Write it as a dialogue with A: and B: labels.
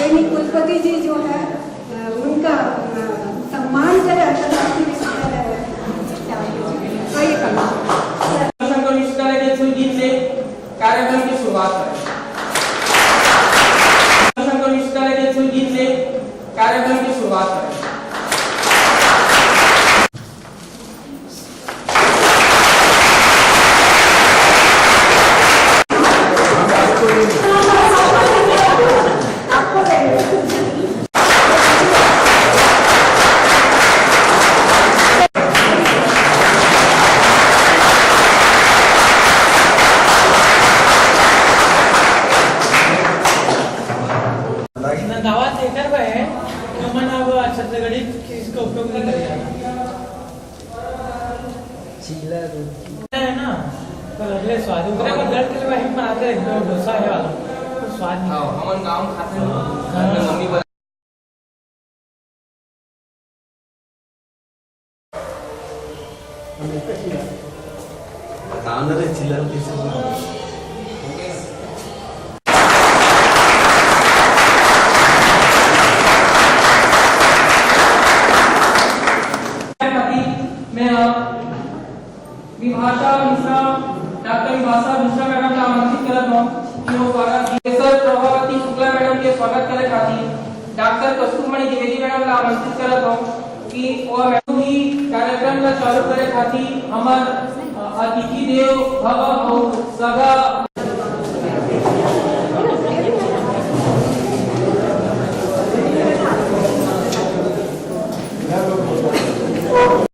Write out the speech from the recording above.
A: सैनिक कुलपति जी जो है उनका सम्मान करें अंतर्राष्ट्रीय विश्वविद्यालय तो ये करना
B: शंकर विश्वविद्यालय के शुभ गीत से कार्यक्रम की शुरुआत करें। शंकर विश्वविद्यालय के शुभ गीत से कार्यक्रम की शुरुआत करें।
C: गावात एकर आहे म्हणावं अशा गडी इसका उपयोग नहीं करेगा है ना। पर अगले स्वाद उतरे को दर्द के लिए वही बनाते हैं डोसा है वाला तो स्वाद नहीं।
B: हां हम गांव खाते हैं मम्मी बना
D: कांदरे चिल्लर पीसेस
B: विभाषा मिश्रा डॉक्टर विभाषा मिश्रा मैडम का आमंत्रित करत हूं कि वो स्वागत प्रोफेसर प्रभावती शुक्ला मैडम के स्वागत करे खातिर डॉक्टर कस्तूरमणि द्विवेदी मैडम का आमंत्रित करत हूं कि वो मैडम ही कार्यक्रम का चालू करे खातिर हमार अतिथि देव भव और सगा